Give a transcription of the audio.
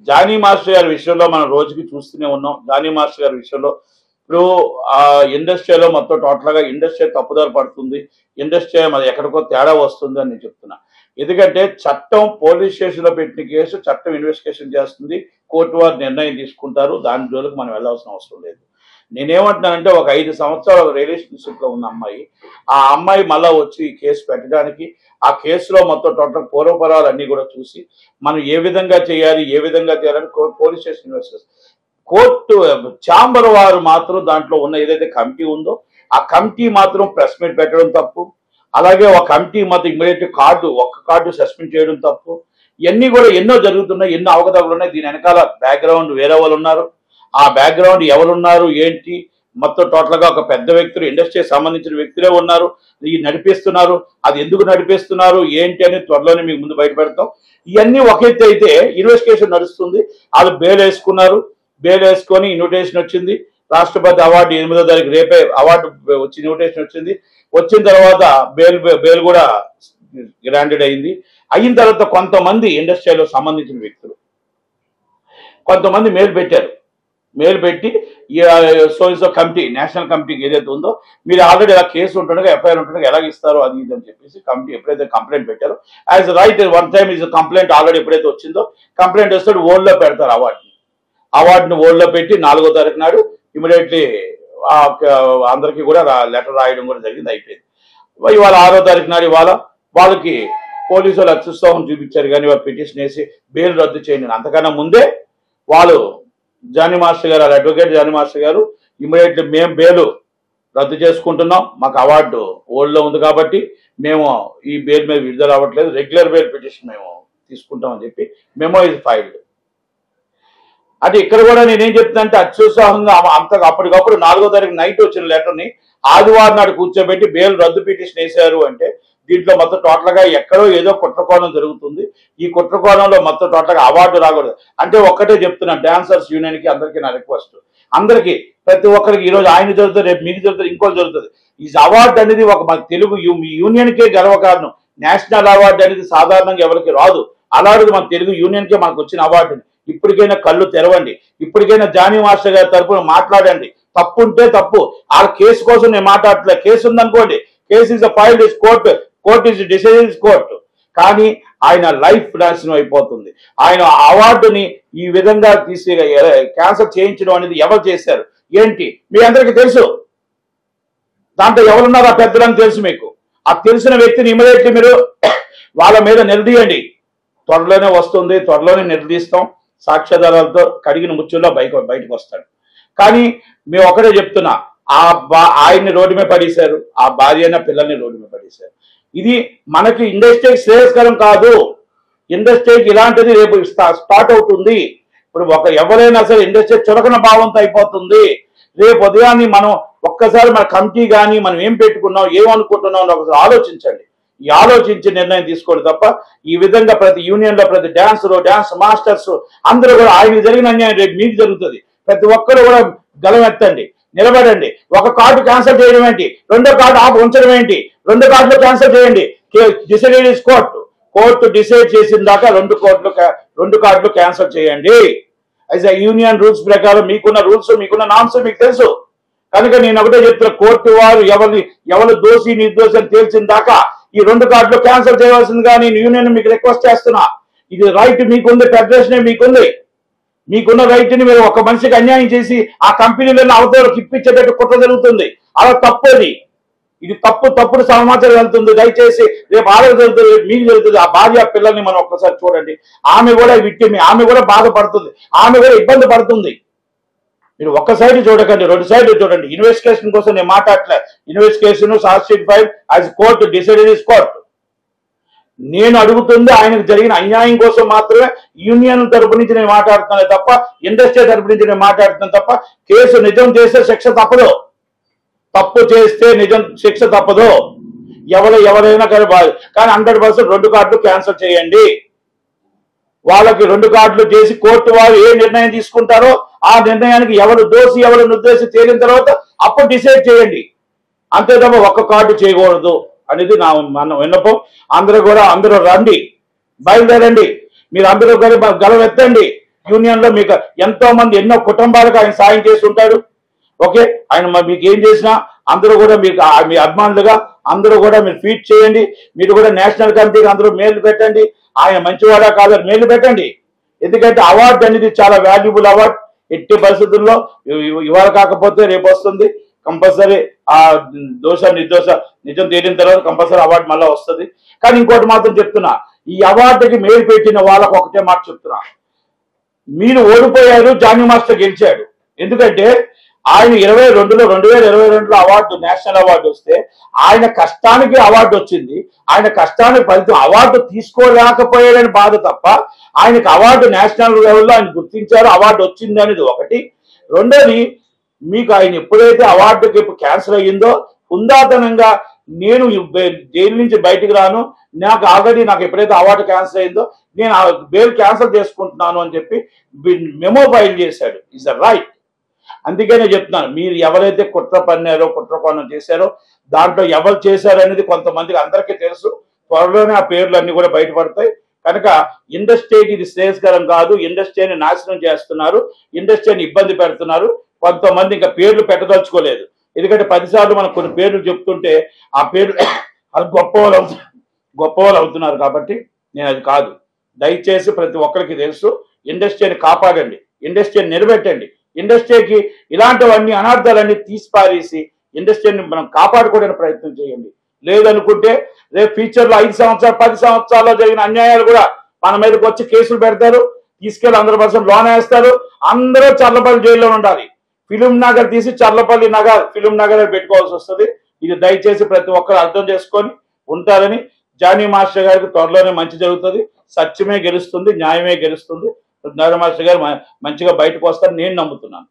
Johnny master గారి విషయంలో మనం రోజుకి చూస్తూనే ఉన్నాం. జానీ మాస్టర్ గారి విషయంలో ఇప్పుడు ఆ ఇండస్ట్రీలో మొత్తం టోటల్గా ఇండస్ట్రీ తప్పుదారి పడుతుంది, ఇండస్ట్రీ మరి ఎక్కడికో తేడా వస్తుంది అని నేను చెప్తున్నా. ఎందుకంటే చట్టం పోలీస్ స్టేషన్లో పెట్టిన కేసు చట్టం ఇన్వెస్టిగేషన్ చేస్తుంది, కోర్టు వారు నిర్ణయం తీసుకుంటారు, దాని జోలికి మనం వెళ్ళాల్సిన అవసరం లేదు. నేనేమంటున్నానంటే ఒక 5 సంవత్సరాలు రిలేషన్షిప్లో ఉన్న అమ్మాయి, ఆ అమ్మాయి మళ్ళా వచ్చి కేసు పెట్టడానికి, ఆ కేసులో మొత్తం టోటల్ పూర్వపరాలు అన్నీ కూడా చూసి మనం ఏ విధంగా చేయాలి, ఏ విధంగా చేయాలని police station investigation, court chamber వారు మాత్రం దాంట్లో ఉన్న ఏదైతే కమిటీ ఉందో ఆ కమిటీ మాత్రం ప్రెస్ మీట్ పెట్టడం తప్పు. అలాగే ఒక కమిటీ మాత్రం ఇమ్మీడియట్ ఒక్క కార్డు సస్పెండ్ చేయడం తప్పు. ఇవన్నీ కూడా ఎన్నో జరుగుతున్నాయి, ఎన్నో అవకతవకలు ఉన్నాయి. దీని వెనకాల బ్యాక్గ్రౌండ్ వేరే వాళ్ళు ఉన్నారు. ఆ బ్యాక్గ్రౌండ్ ఎవరున్నారు ఏంటి మొత్తం టోటల్గా ఒక పెద్ద వ్యక్తులు, ఇండస్ట్రీకి సంబంధించిన వ్యక్తులే ఉన్నారు, ఈ నడిపిస్తున్నారు. అది ఎందుకు నడిపిస్తున్నారు ఏంటి అని త్వరలోనే మీకు ముందు బయటపెడతాం. ఇవన్నీ ఒక ఎత్తు అయితే ఇన్వెస్టిగేషన్ నడుస్తుంది. వాళ్ళు బెయిల్ వేసుకున్నారు, బెయిల్ వేసుకొని ఇన్విటేషన్ వచ్చింది. రాష్ట్రపతి అవార్డు 8వ తారీఖు రేపే అవార్డు వచ్చి ఇన్విటేషన్ వచ్చింది. వచ్చిన తర్వాత బెయిల్ కూడా గ్రాంటెడ్ అయింది. అయిన తర్వాత కొంతమంది ఇండస్ట్రీలో సంబంధించిన వ్యక్తులు కొంతమంది మెయిల్ పెట్టారు. మెయిల్ పెట్టి సో కమిటీ, నేషనల్ కమిటీకి ఏదైతే ఉందో మీరు ఆల్రెడీ ఇలా కేసు ఉంటుండగా ఎఫ్ఐఆర్ ఉంటుండగా ఎలా ఇస్తారో అది ఇది అని చెప్పేసి కమిటీ ఎప్పుడైతే కంప్లైంట్ పెట్టారో, as right one time is complaint already ఎప్పుడైతే వచ్చిందో కంప్లైంట్ వస్తే ఓల్డ్లో పెడతారు. అవార్డుని ఓల్డ్లో పెట్టి 4వ తారీఖు నాడు ఇమీడియట్లీ అందరికీ కూడా లెటర్ రాయడం కూడా జరిగింది, అయిపోయింది. ఇవాళ 6వ తారీఖు నాడు ఇవాళ వాళ్ళకి పోలీసు వాళ్ళు అత్యుత్సాహం చూపించారు, కానీ వాళ్ళు పిటిషన్ వేసి బెయిల్ రద్దు చేయండి. అంతకన్నా ముందే వాళ్ళు జానీ మాస్టర్ గారు, అడ్వకేట్ జానీ మాస్టర్ గారు ఇమీడియట్లీ మేము బెయిల్ రద్దు చేసుకుంటున్నాం, మాకు అవార్డు ఓల్డ్లో ఉంది కాబట్టి మేము ఈ బెయిల్ మీద విడుదల అవ్వట్లేదు, రెగ్యులర్ బెయిల్ పిటిషన్ మేము తీసుకుంటామని చెప్పి మెమో ఇస్ ఫైల్డ్. అంటే ఇక్కడ కూడా నేనేం చెప్తానంటే అత్యుత్సాహంగా అప్పటికప్పుడు 4వ తారీఖు నైట్ వచ్చిన లెటర్ని ఆదివారం నాడు కూర్చోబెట్టి బెయిల్ రద్దు పిటిషన్ వేశారు. అంటే దీంట్లో మొత్తం టోటల్గా ఎక్కడో ఏదో కుట్రకోణం జరుగుతుంది. ఈ కుట్రకోణంలో మొత్తం టోటల్గా అవార్డు రాకూడదు. అంటే ఒక్కటే చెప్తున్నా డాన్సర్స్ యూనియన్కి అందరికీ నా రిక్వెస్ట్, అందరికీ ప్రతి ఒక్కరికి ఈరోజు ఆయన జరుగుతుంది, రేపు మీకు జరుగుతుంది, ఇంకోటి జరుగుతుంది. ఈ అవార్డు అనేది ఒక మన తెలుగు యూనియన్కే గర్వకారణం. నేషనల్ అవార్డు అనేది సాధారణంగా ఎవరికి రాదు, అలాంటిది మన తెలుగు యూనియన్కే మనకు వచ్చిన అవార్డుని. ఇప్పటికైనా కళ్ళు తెరవండి, ఇప్పటికైనా జానీ మాస్టర్ గారి తరఫున మాట్లాడండి. తప్పు ఉంటే తప్పు, ఆ కేసు కోసం నేను మాట్లాడట్లేదు. కేసు ఉందనుకోండి, case is filed is court, court is decide is court. కానీ ఆయన లైఫ్ నాశనం అయిపోతుంది. ఆయన అవార్డుని ఈ విధంగా తీసి క్యాన్సల్ చేయించడం అనేది ఎవరు చేశారు ఏంటి మీ అందరికీ తెలుసు. దాంట్లో ఎవరున్నారో ఆ పెద్దలని తెలుసు మీకు. ఆ తెలిసిన వ్యక్తిని ఇమీడియట్లీ మీరు వాళ్ళ మీద నిలదీయండి. త్వరలోనే వస్తుంది, త్వరలోనే నిలదీస్తాం. సాక్ష్యాధారాలతో కడిగిన ముచ్చుల్లో బయటకు వస్తాడు. కానీ మేము ఒకటే చెప్తున్నా, ఆయన్ని రోడ్డు మీద పడేశారు, ఆ భార్య అయిన పిల్లల్ని రోడ్డు మీద పడేశారు. ఇది మనకి ఇండస్ట్రీకి శ్రేయస్కరం కాదు. ఇండస్ట్రీకి ఇలాంటిది రేపు స్టార్ట్ అవుతుంది. ఇప్పుడు ఎవరైనా సరే ఇండస్ట్రీ చులకన భావంతో అయిపోతుంది. రేపు ఉదయాన్ని మనం ఒక్కసారి మన కమిటీ కానీ మనం ఏం పెట్టుకున్నాం, ఏమనుకుంటున్నాం అని ఒకసారి ఆలోచించండి. ఈ ఆలోచించి నిర్ణయం తీసుకోండి తప్ప ఈ విధంగా ప్రతి యూనియన్లో ప్రతి డాన్స్ మాస్టర్స్ అందరూ కూడా ఆయనకి జరిగిన అన్యాయం రేపు మీకు జరుగుతుంది. ప్రతి ఒక్కరు కూడా గలం ఎత్తండి, నిలబడండి. ఒక కార్డు క్యాన్సిల్ చేయడం ఏంటి, 2వ కార్డు ఉంచడం ఏంటి, 2 కార్డులు క్యాన్సిల్ చేయండి. డిసైడ్ ఇస్ కోర్టు డిసైడ్ చేసిన దాకా 2 కార్డులు క్యాన్సిల్ చేయండి. యాజ్ ఎ యూనియన్ రూల్స్ ప్రకారం మీకున్న రూల్స్, మీకున్న నామ్స్ మీకు తెలుసు. కనుక నేను ఒకటే చెప్తున్నా, కోర్టు వారు ఎవరు దోషి నిర్దోషి అని తేల్చిన దాకా ఈ 2 కార్డులు క్యాన్సిల్ చేయవలసిందిగా నేను యూనియన్ మీకు రిక్వెస్ట్ చేస్తున్నా. ఇది రైట్ మీకుంది, ఫెడరేషన్ మీకుంది. మీకున్న రైట్ ని మీరు ఒక మనిషికి అన్యాయం చేసి ఆ కంపెనీలను అవతలకు ఇప్పించేటట్టు కుట్ర జరుగుతుంది. అలా తప్పది. ఇది తప్పుడు సమాచారం వెళ్తుంది. దయచేసి రేపు ఆడకు జరుగుతుంది, రేపు మీకు జరుగుతుంది. ఆ భార్య పిల్లల్ని మనం ఒక్కసారి చూడండి. ఆమె కూడా విక్టిమ్, ఆమె కూడా బాధపడుతుంది, ఆమె కూడా ఇబ్బంది పడుతుంది. మీరు ఒక్క సైడ్ చూడకండి, 2 సైడ్లు చూడండి. ఇన్వెస్టిగేషన్ కోసం నేను మాట్లాడలే. Investigation chargesheet file as court decided is court. నేను అడుగుతుంది ఆయనకు జరిగిన అన్యాయం కోసం మాత్రమే యూనియన్ తరపు నుంచి నేను మాట్లాడుతున్నాను తప్ప, ఇండస్ట్రీ తరపు నుంచి నేను మాట్లాడుతున్నాను తప్ప, కేసు నిజం చేస్తే శిక్ష తప్పదు, తప్పు చేస్తే నిజం శిక్ష తప్పదు. ఎవరైనా కానీ 100% 2 కార్డులు క్యాన్సిల్ చేయండి. వాళ్ళకి 2 కార్డులు చేసి కోర్టు వారు ఏ నిర్ణయం తీసుకుంటారో ఆ నిర్ణయానికి ఎవరు దోషి ఎవరు నిర్దోషి తేలిన తర్వాత అప్పుడు డిసైడ్ చేయండి. అంతే తప్ప 1 కార్డు చేయకూడదు అనేది మన విన్నపం. అందరూ రండి, బయలుదేరండి. మీరు అందరూ గలం ఎత్తండి. యూనియన్ లో మీకు ఎంతో మంది ఎన్నో కుటుంబాలకు ఆయన సాయం చేసి ఉంటాడు. ఓకే, ఆయన మీకు ఏం చేసినా అందరూ కూడా మీకు మీ అభిమానులుగా అందరూ కూడా మీరు ట్వీట్ చేయండి. మీరు కూడా నేషనల్ కమిటీకి అందరూ మేలు పెట్టండి. ఆయన మంచివాడా కాదని మేలు పెట్టండి. ఎందుకంటే అవార్డు అనేది చాలా వాల్యుబుల్ అవార్డు. ఎట్టి పరిస్థితుల్లో ఇవాళ కాకపోతే రేపు వస్తుంది కంపల్సరీ. ఆ దోష నిర్దోష నిజం తేలిన తర్వాత కంపల్సరీ అవార్డు మళ్ళీ వస్తుంది. కానీ ఇంకోటి మాత్రం చెప్తున్నా, ఈ అవార్డుకి మేలు పెట్టిన వాళ్ళకు ఒకటే మాట చెప్తున్నా, మీరు ఓడిపోయారు, జానీ మాస్టర్ గెలిచాడు. ఎందుకంటే ఆయన 2022లో అవార్డు, నేషనల్ అవార్డు వస్తే ఆయన కష్టానికి అవార్డు వచ్చింది. ఆయన కష్టానికి ఫలితం అవార్డు తీసుకోలేకపోయాడని బాధ తప్ప ఆయనకు అవార్డు నేషనల్ లెవెల్లో ఆయన గుర్తించారు, అవార్డు వచ్చింది అనేది ఒకటి. రెండోది, మీకు ఆయన ఎప్పుడైతే అవార్డుకి క్యాన్సిల్ అయ్యిందో హుందాతనంగా నేను జైలు నుంచి బయటికి రాను, నాకు ఆల్రెడీ నాకు ఎప్పుడైతే అవార్డు క్యాన్సిల్ అయిందో నేను బెయిల్ క్యాన్సిల్ చేసుకుంటున్నాను అని చెప్పి మెమో ఫైల్ చేశాడు. Is the right. అందుకనే చెప్తున్నాను, మీరు ఎవరైతే కుట్ర పన్నారో కుట్ర కోణం చేశారో దాంట్లో ఎవరు చేశారు అనేది కొంతమందికి అందరికీ తెలుసు. త్వరలోనే ఆ పేర్లు అన్ని కూడా బయటపడతాయి. కనుక ఇండస్ట్రీకి ఇది శ్రేయస్కరం కాదు. ఇండస్ట్రీని నాశనం చేస్తున్నారు, ఇండస్ట్రీని ఇబ్బంది పెడుతున్నారు. కొంతమంది ఇంకా పేర్లు పెట్టదలుచుకోలేదు. ఎందుకంటే 10 సార్లు మనం కొన్ని పేర్లు చెప్తుంటే ఆ పేర్లు అది గొప్పవాళ్ళు అవుతున్నారు. కాబట్టి నేను అది కాదు. దయచేసి ప్రతి ఒక్కరికి తెలుసు, ఇండస్ట్రీని కాపాడండి, ఇండస్ట్రీని నిలబెట్టండి. ఇండస్ట్రీకి ఇలాంటివన్నీ అనార్థాలన్నీ తీసిపారేసి ఇండస్ట్రీని మనం కాపాడుకోవడానికి ప్రయత్నం చేయండి. లేదనుకుంటే రేపు ఫ్యూచర్లో 5 సంవత్సరాలు 10 సంవత్సరాల్లో జరిగిన అన్యాయాలు కూడా మన మీదకి వచ్చి కేసులు పెడతారు, తీసుకెళ్లి 100% లోన్ వేస్తారు. అందరూ చర్లపల్లి జైల్లో ఉండాలి. ఫిలిం నగర్ తీసి చర్లపల్లి నగర్, ఫిలిం నగర్ పెట్టుకోవాల్సి వస్తుంది. ఇది దయచేసి ప్రతి ఒక్కరు అర్థం చేసుకొని ఉంటారని. జానీ మాస్టర్ గారికి త్వరలోనే మంచి జరుగుతుంది, సత్యమే గెలుస్తుంది, న్యాయమే గెలుస్తుంది. జానీ మాస్టర్ గారు మంచిగా బయటకు వస్తారని నేను నమ్ముతున్నాను.